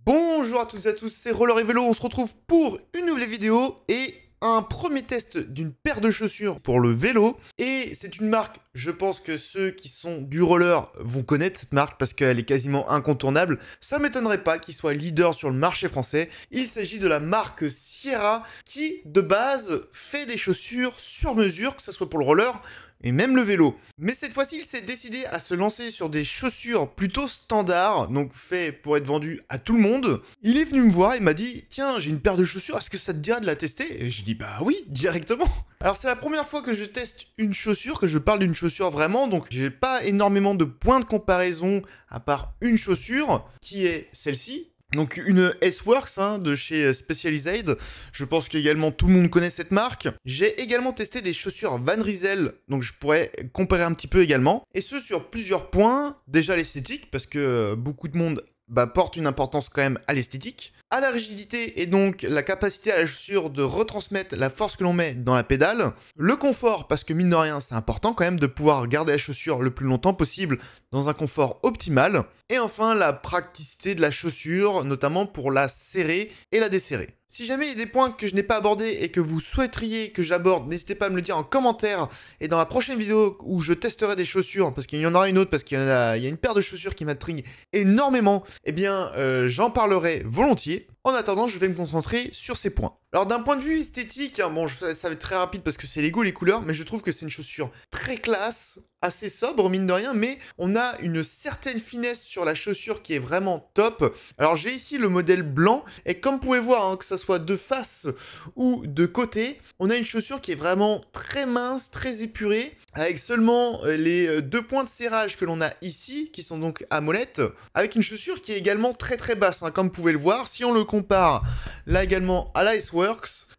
Bonjour à toutes et à tous, c'est Roller et Vélo, on se retrouve pour une nouvelle vidéo et un premier test d'une paire de chaussures pour le vélo. Et c'est une marque, je pense que ceux qui sont du roller vont connaître cette marque parce qu'elle est quasiment incontournable. Ça m'étonnerait pas qu'il soit leader sur le marché français. Il s'agit de la marque Sierra qui, de base, fait des chaussures sur mesure, que ce soit pour le roller et même le vélo. Mais cette fois-ci, il s'est décidé à se lancer sur des chaussures plutôt standards, donc fait pour être vendues à tout le monde. Il est venu me voir et m'a dit « Tiens, j'ai une paire de chaussures, est-ce que ça te dirait de la tester ?» Et j'ai dit « Bah oui, directement !» Alors c'est la première fois que je teste une chaussure, que je parle d'une chaussure vraiment, donc j'ai pas énormément de points de comparaison à part une chaussure, qui est celle-ci. Donc une S-Works de chez Specialized, je pense qu'également tout le monde connaît cette marque. J'ai également testé des chaussures Van Rysel, donc je pourrais comparer un petit peu également. Et ce sur plusieurs points, déjà l'esthétique, parce que beaucoup de monde porte une importance quand même à l'esthétique, à la rigidité et donc la capacité à la chaussure de retransmettre la force que l'on met dans la pédale, le confort parce que mine de rien c'est important quand même de pouvoir garder la chaussure le plus longtemps possible dans un confort optimal, et enfin la praticité de la chaussure notamment pour la serrer et la desserrer. Si jamais il y a des points que je n'ai pas abordés et que vous souhaiteriez que j'aborde, n'hésitez pas à me le dire en commentaire. Et dans la prochaine vidéo où je testerai des chaussures, parce qu'il y en aura une autre, parce qu'il y a une paire de chaussures qui m'intrigue énormément, eh bien j'en parlerai volontiers. En attendant, je vais me concentrer sur ces points. Alors d'un point de vue esthétique, bon ça va être très rapide parce que c'est Lego les couleurs, mais je trouve que c'est une chaussure très classe, assez sobre mine de rien, mais on a une certaine finesse sur la chaussure qui est vraiment top. Alors j'ai ici le modèle blanc, et comme vous pouvez voir, que ça soit de face ou de côté, on a une chaussure qui est vraiment très mince, très épurée, avec seulement les deux points de serrage que l'on a ici, qui sont donc à molette, avec une chaussure qui est également très très basse, comme vous pouvez le voir. Si on le compare là également à la S-Works,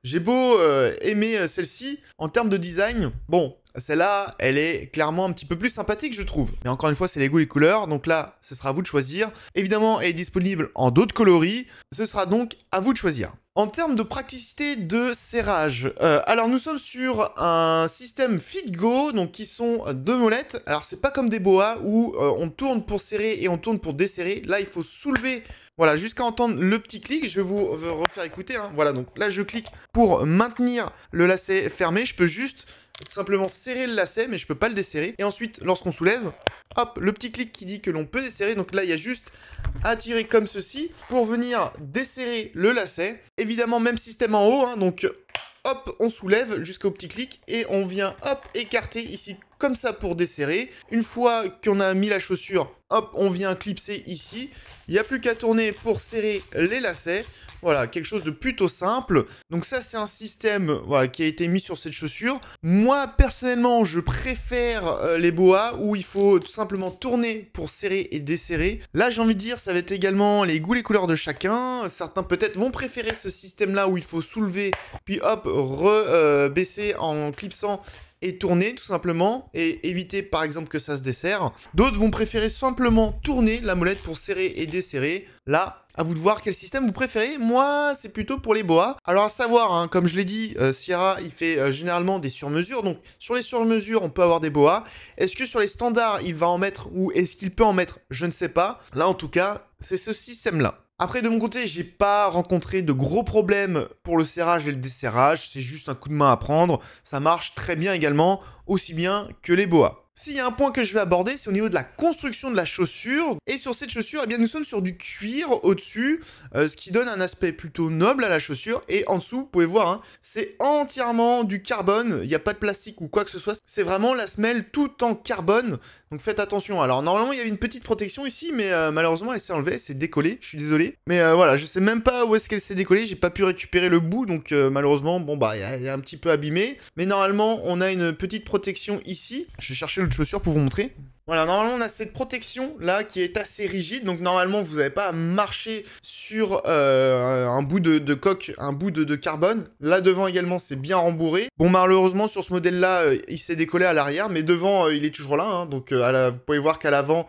j'ai beau aimer celle-ci, en termes de design, bon, celle-là, elle est clairement un petit peu plus sympathique, je trouve. Mais encore une fois, c'est les goûts et les couleurs, donc là, ce sera à vous de choisir. Évidemment, elle est disponible en d'autres coloris, ce sera donc à vous de choisir. En termes de praticité de serrage, alors nous sommes sur un système Fit-Go, donc qui sont deux molettes. Alors c'est pas comme des boas où on tourne pour serrer et on tourne pour desserrer. Là il faut soulever, voilà, jusqu'à entendre le petit clic. Je vais vous refaire écouter, Voilà, donc là je clique pour maintenir le lacet fermé. Je peux juste tout simplement serrer le lacet, mais je peux pas le desserrer. Et ensuite, lorsqu'on soulève, hop, le petit clic qui dit que l'on peut desserrer. Donc là, il y a juste à tirer comme ceci pour venir desserrer le lacet. Évidemment, même système en haut, donc hop, on soulève jusqu'au petit clic et on vient, hop, écarter ici comme ça pour desserrer. Une fois qu'on a mis la chaussure, hop, on vient clipser ici. Il n'y a plus qu'à tourner pour serrer les lacets. Voilà, quelque chose de plutôt simple. Donc ça, c'est un système qui a été mis sur cette chaussure. Moi, personnellement, je préfère les boas où il faut tout simplement tourner pour serrer et desserrer. Là, j'ai envie de dire, ça va être également les goûts, les couleurs de chacun. Certains peut-être vont préférer ce système-là où il faut soulever, puis hop, baisser en clipsant et tourner tout simplement, et éviter par exemple que ça se desserre. D'autres vont préférer simplement tourner la molette pour serrer et desserrer. Là, à vous de voir quel système vous préférez. Moi, c'est plutôt pour les boas. Alors à savoir, comme je l'ai dit, Sierra, il fait généralement des sur-mesures. Donc sur les sur-mesures, on peut avoir des boas. Est-ce que sur les standards, il va en mettre, ou est-ce qu'il peut en mettre? Je ne sais pas. Là, en tout cas, c'est ce système-là. Après, de mon côté, j'ai pas rencontré de gros problèmes pour le serrage et le desserrage. C'est juste un coup de main à prendre. Ça marche très bien également, aussi bien que les boas. S'il y a un point que je vais aborder, c'est au niveau de la construction de la chaussure. Et sur cette chaussure, eh bien, nous sommes sur du cuir au-dessus, ce qui donne un aspect plutôt noble à la chaussure. Et en dessous, vous pouvez voir, c'est entièrement du carbone. Il n'y a pas de plastique ou quoi que ce soit. C'est vraiment la semelle tout en carbone. Donc faites attention. Alors normalement, il y avait une petite protection ici, mais malheureusement, elle s'est enlevée, c'est décollé. Je suis désolé. Mais voilà, je sais même pas où est-ce qu'elle s'est décollée. J'ai pas pu récupérer le bout, donc malheureusement, bon elle est un petit peu abîmée. Mais normalement, on a une petite protection ici. Je vais chercher l'autre chaussure pour vous montrer. Voilà, normalement on a cette protection là qui est assez rigide, donc normalement vous n'avez pas à marcher sur un bout de coque, un bout de carbone. Là devant également c'est bien rembourré. Bon, malheureusement sur ce modèle là il s'est décollé à l'arrière, mais devant il est toujours là, donc vous pouvez voir qu'à l'avant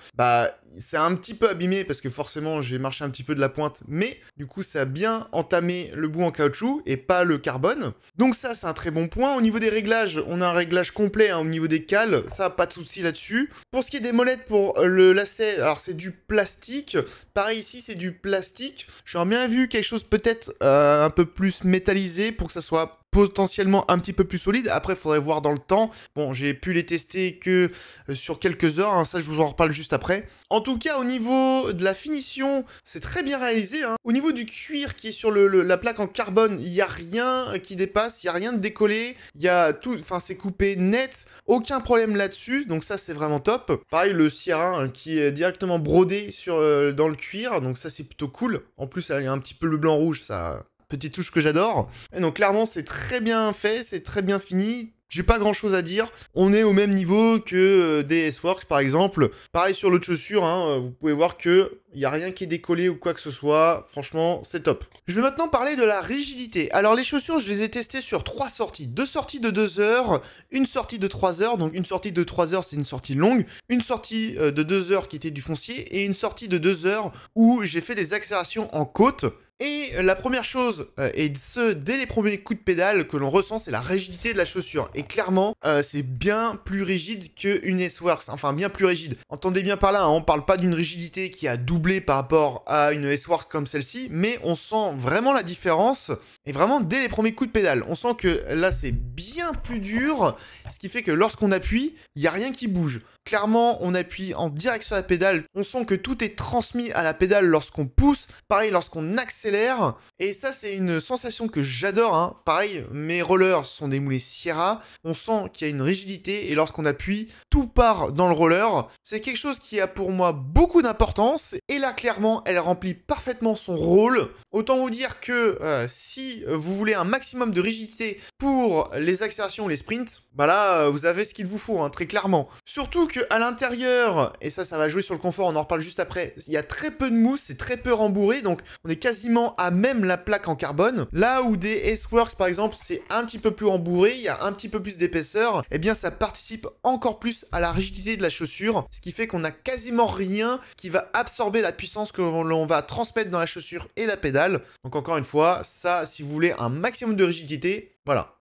c'est un petit peu abîmé parce que forcément j'ai marché un petit peu de la pointe, mais du coup ça a bien entamé le bout en caoutchouc et pas le carbone. Donc ça c'est un très bon point. Au niveau des réglages, on a un réglage complet hein, au niveau des cales, ça pas de souci là-dessus. Pour ce qui est des molettes pour le lacet, alors c'est du plastique. Pareil ici c'est du plastique. J'aurais bien vu quelque chose peut-être un peu plus métallisé pour que ça soit potentiellement un petit peu plus solide. Après, il faudrait voir dans le temps. Bon, j'ai pu les tester que sur quelques heures. Hein, ça, je vous en reparle juste après. En tout cas, au niveau de la finition, c'est très bien réalisé. Hein. Au niveau du cuir qui est sur la plaque en carbone, il n'y a rien qui dépasse. Il n'y a rien de décollé. Il y a tout... Enfin, c'est coupé net. Aucun problème là-dessus. Donc ça, c'est vraiment top. Pareil, le Sierra hein, qui est directement brodé dans le cuir. Donc ça, c'est plutôt cool. En plus, il y a un petit peu le blanc-rouge. Ça... Petite touche que j'adore. Et donc clairement c'est très bien fait, c'est très bien fini. J'ai pas grand chose à dire. On est au même niveau que des S-Works par exemple. Pareil sur l'autre chaussure, hein, vous pouvez voir que il n'y a rien qui est décollé ou quoi que ce soit. Franchement, c'est top. Je vais maintenant parler de la rigidité. Alors les chaussures, je les ai testées sur 3 sorties. 2 sorties de 2 heures, une sortie de 3 heures. Donc une sortie de 3 heures, c'est une sortie longue. Une sortie de 2 heures qui était du foncier. Et une sortie de 2 heures où j'ai fait des accélérations en côte. Et la première chose, et ce dès les premiers coups de pédale que l'on ressent, c'est la rigidité de la chaussure. Et clairement, c'est bien plus rigide qu'une S-Works, enfin bien plus rigide. Entendez bien par là, hein, on parle pas d'une rigidité qui a doublé par rapport à une S-Works comme celle-ci, mais on sent vraiment la différence, et vraiment dès les premiers coups de pédale. On sent que là c'est bien plus dur, ce qui fait que lorsqu'on appuie, il n'y a rien qui bouge. Clairement, on appuie en direct sur la pédale, on sent que tout est transmis à la pédale lorsqu'on pousse, pareil lorsqu'on accélère, et ça c'est une sensation que j'adore, hein. Pareil, mes rollers sont des moulets Sierra, on sent qu'il y a une rigidité, et lorsqu'on appuie, tout part dans le roller, c'est quelque chose qui a pour moi beaucoup d'importance, et là clairement, elle remplit parfaitement son rôle. Autant vous dire que si vous voulez un maximum de rigidité pour les accélérations ou les sprints, bah là, vous avez ce qu'il vous faut, hein, très clairement. Surtout que à l'intérieur, et ça va jouer sur le confort, on en reparle juste après, il y a très peu de mousse, c'est très peu rembourré, donc on est quasiment à même la plaque en carbone. Là où des S-Works par exemple, c'est un petit peu plus rembourré, il y a un petit peu plus d'épaisseur, et bien ça participe encore plus à la rigidité de la chaussure, ce qui fait qu'on a quasiment rien qui va absorber la puissance que l'on va transmettre dans la chaussure et la pédale. Donc encore une fois, ça, si vous voulez un maximum de rigidité, voilà,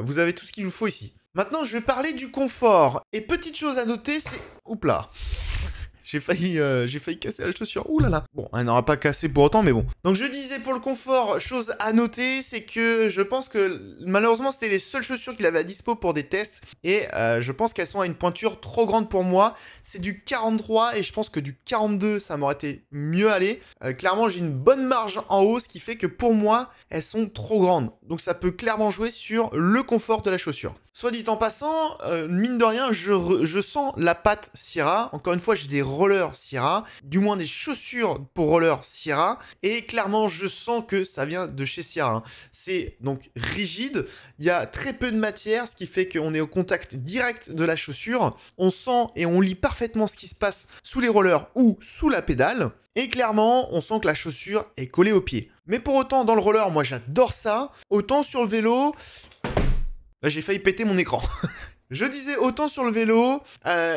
vous avez tout ce qu'il vous faut ici. Maintenant, je vais parler du confort. Et petite chose à noter, c'est... Oups là. J'ai failli casser la chaussure. Ouh là là. Bon, elle n'aura pas cassé pour autant, mais bon. Donc je disais pour le confort, chose à noter, c'est que je pense que malheureusement c'était les seules chaussures qu'il avait à dispo pour des tests. Et je pense qu'elles sont à une pointure trop grande pour moi. C'est du 43 et je pense que du 42, ça m'aurait été mieux allé. Clairement, j'ai une bonne marge en haut, ce qui fait que pour moi, elles sont trop grandes. Donc ça peut clairement jouer sur le confort de la chaussure. Soit dit en passant, mine de rien, je sens la patte Sierra. Encore une fois, j'ai des rollers Sierra, du moins des chaussures pour rollers Sierra. Et clairement, je sens que ça vient de chez Sierra. Hein. C'est donc rigide, il y a très peu de matière, ce qui fait qu'on est au contact direct de la chaussure. On sent et on lit parfaitement ce qui se passe sous les rollers ou sous la pédale. Et clairement, on sent que la chaussure est collée au pied. Mais pour autant, dans le roller, moi j'adore ça. Autant sur le vélo... Là, j'ai failli péter mon écran. Je disais, autant sur le vélo,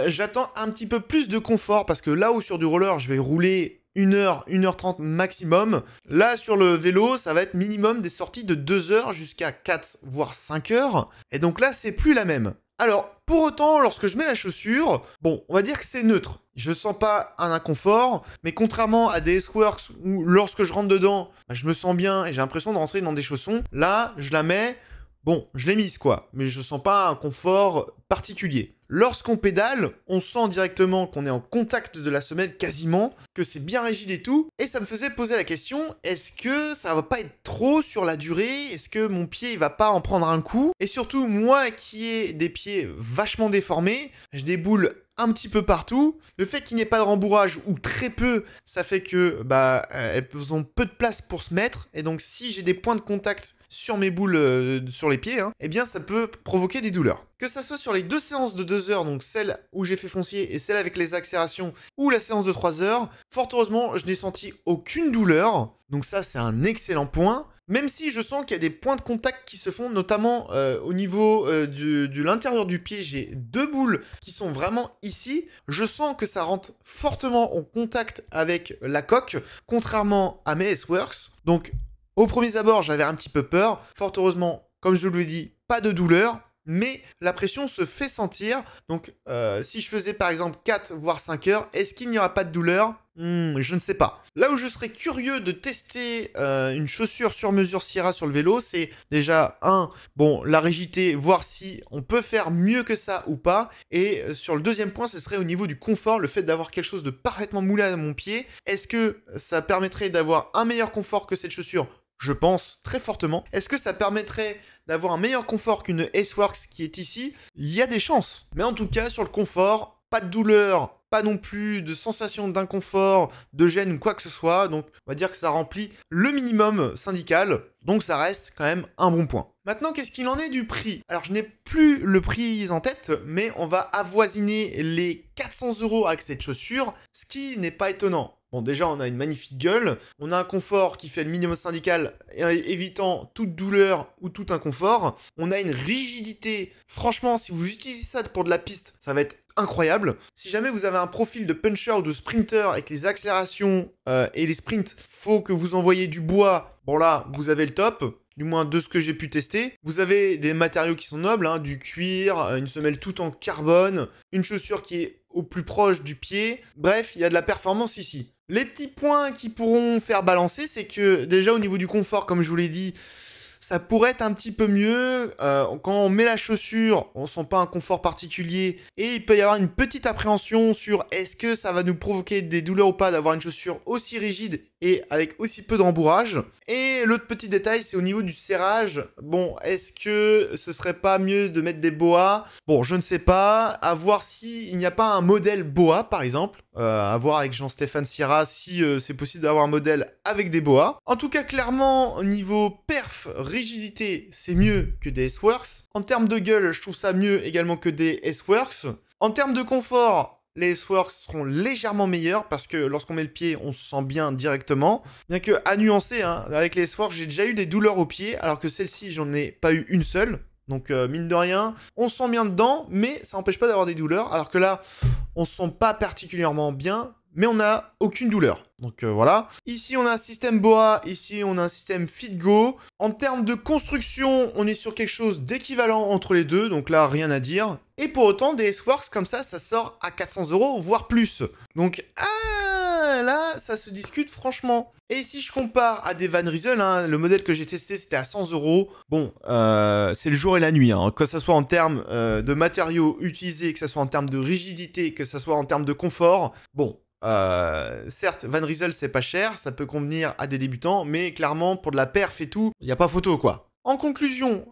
j'attends un petit peu plus de confort parce que là où sur du roller, je vais rouler 1 heure, 1 heure 30 maximum. Là, sur le vélo, ça va être minimum des sorties de 2 heures jusqu'à 4, voire 5 heures. Et donc là, c'est plus la même. Alors, pour autant, lorsque je mets la chaussure, bon, on va dire que c'est neutre. Je ne sens pas un inconfort, mais contrairement à des S-Works où lorsque je rentre dedans, bah, je me sens bien et j'ai l'impression de rentrer dans des chaussons, là, je la mets... Bon, je l'ai mise quoi, mais je sens pas un confort particulier. Lorsqu'on pédale, on sent directement qu'on est en contact de la semelle quasiment, que c'est bien rigide et tout, et ça me faisait poser la question, est-ce que ça va pas être trop sur la durée? Est-ce que mon pied il va pas en prendre un coup? Et surtout, moi qui ai des pieds vachement déformés, je déboule un petit peu partout. Le fait qu'il n'y ait pas de rembourrage ou très peu, ça fait que elles ont peu de place pour se mettre, et donc si j'ai des points de contact sur mes boules sur les pieds, eh bien ça peut provoquer des douleurs. Que ça soit sur les 2 séances de 2 heures, donc celle où j'ai fait foncier et celle avec les accélérations, ou la séance de 3 heures, fort heureusement, je n'ai senti aucune douleur. Donc ça, c'est un excellent point. Même si je sens qu'il y a des points de contact qui se font, notamment au niveau de l'intérieur du pied, j'ai 2 boules qui sont vraiment ici. Je sens que ça rentre fortement en contact avec la coque, contrairement à mes S-Works. Donc, au premier abord, j'avais un petit peu peur. Fort heureusement, comme je vous l'ai dit, pas de douleur. Mais la pression se fait sentir. Donc, si je faisais par exemple 4 voire 5 heures, est-ce qu'il n'y aura pas de douleur ? Je ne sais pas. Là où je serais curieux de tester une chaussure sur mesure Sierra sur le vélo, c'est déjà la rigidité, voir si on peut faire mieux que ça ou pas. Et sur le deuxième point, ce serait au niveau du confort, le fait d'avoir quelque chose de parfaitement moulé à mon pied. Est-ce que ça permettrait d'avoir un meilleur confort que cette chaussure ? Je pense très fortement. Est-ce que ça permettrait d'avoir un meilleur confort qu'une S-Works qui est ici ? Il y a des chances. Mais en tout cas, sur le confort, pas de douleur, pas non plus de sensation d'inconfort, de gêne ou quoi que ce soit. Donc, on va dire que ça remplit le minimum syndical. Donc, ça reste quand même un bon point. Maintenant, qu'est-ce qu'il en est du prix ? Alors, je n'ai plus le prix en tête, mais on va avoisiner les 400 € avec cette chaussure, ce qui n'est pas étonnant. Bon, déjà, on a une magnifique gueule, on a un confort qui fait le minimum syndical, évitant toute douleur ou tout inconfort. On a une rigidité, franchement, si vous utilisez ça pour de la piste, ça va être incroyable. Si jamais vous avez un profil de puncher ou de sprinter avec les accélérations et les sprints, faut que vous envoyiez du bois. Bon là, vous avez le top. Du moins de ce que j'ai pu tester. Vous avez des matériaux qui sont nobles, du cuir, une semelle toute en carbone, une chaussure qui est au plus proche du pied. Bref, il y a de la performance ici. Les petits points qui pourront faire balancer, c'est que déjà au niveau du confort, comme je vous l'ai dit, ça pourrait être un petit peu mieux. Quand on met la chaussure, on sent pas un confort particulier. Et il peut y avoir une petite appréhension sur est-ce que ça va nous provoquer des douleurs ou pas d'avoir une chaussure aussi rigide et avec aussi peu d'embourrage. Et l'autre petit détail, c'est au niveau du serrage. Bon, est-ce que ce serait pas mieux de mettre des boas ? Bon, je ne sais pas. À voir s'il n'y a pas un modèle boa, par exemple. À voir avec Jean-Stéphane Sierra si c'est possible d'avoir un modèle avec des boas. En tout cas, clairement, au niveau perf, rigidité, c'est mieux que des S-Works. En termes de gueule, je trouve ça mieux également que des S-Works. En termes de confort, les S-Works seront légèrement meilleurs parce que lorsqu'on met le pied, on se sent bien directement. Bien que, à nuancer, avec les S-Works, j'ai déjà eu des douleurs au pied, alors que celle-ci, j'en ai pas eu une seule. Donc, mine de rien, on se sent bien dedans, mais ça n'empêche pas d'avoir des douleurs. Alors que là, on se sent pas particulièrement bien, mais on n'a aucune douleur. Donc voilà. Ici, on a un système BOA. Ici, on a un système FitGo. En termes de construction, on est sur quelque chose d'équivalent entre les deux. Donc là, rien à dire. Et pour autant, des S-Works comme ça sort à 400 €, voire plus. Donc, là, ça se discute franchement. Et si je compare à des Van Rysel, le modèle que j'ai testé, c'était à 100 €. Bon, c'est le jour et la nuit. Que ce soit en termes de matériaux utilisés, que ce soit en termes de rigidité, que ce soit en termes de confort. Bon, certes, Van Rysel, c'est pas cher. Ça peut convenir à des débutants. Mais clairement, pour de la perf et tout, il n'y a pas photo, quoi. En conclusion,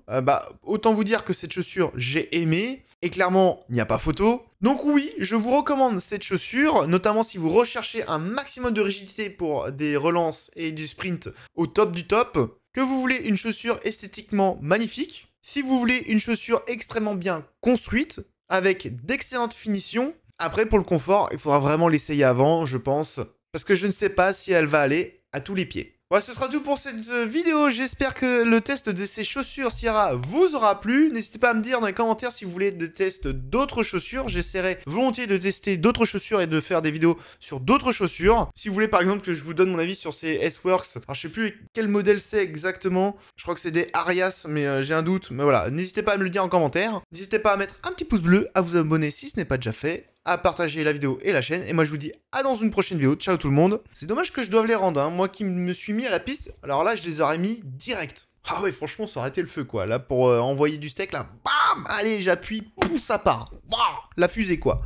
autant vous dire que cette chaussure, j'ai aimé. Et clairement, il n'y a pas photo. Donc oui, je vous recommande cette chaussure, notamment si vous recherchez un maximum de rigidité pour des relances et du sprint au top du top. Que vous voulez une chaussure esthétiquement magnifique. Si vous voulez une chaussure extrêmement bien construite, avec d'excellentes finitions. Après, pour le confort, il faudra vraiment l'essayer avant, je pense. Parce que je ne sais pas si elle va aller à tous les pieds. Voilà, ce sera tout pour cette vidéo. J'espère que le test de ces chaussures Sierra vous aura plu. N'hésitez pas à me dire dans les commentaires si vous voulez des tests d'autres chaussures. J'essaierai volontiers de tester d'autres chaussures et de faire des vidéos sur d'autres chaussures. Si vous voulez par exemple que je vous donne mon avis sur ces S-Works, alors je sais plus quel modèle c'est exactement. Je crois que c'est des Arias, mais j'ai un doute. Mais voilà, n'hésitez pas à me le dire en commentaire. N'hésitez pas à mettre un petit pouce bleu, à vous abonner si ce n'est pas déjà fait, à partager la vidéo et la chaîne. Et moi, je vous dis à dans une prochaine vidéo. Ciao tout le monde. C'est dommage que je doive les rendre. Moi qui me suis mis à la piste, alors là, je les aurais mis direct. Ah ouais, franchement, ça aurait été le feu, quoi. Là, pour envoyer du steak, là, bam, allez, j'appuie, pouf, ça part. Bah, la fusée, quoi.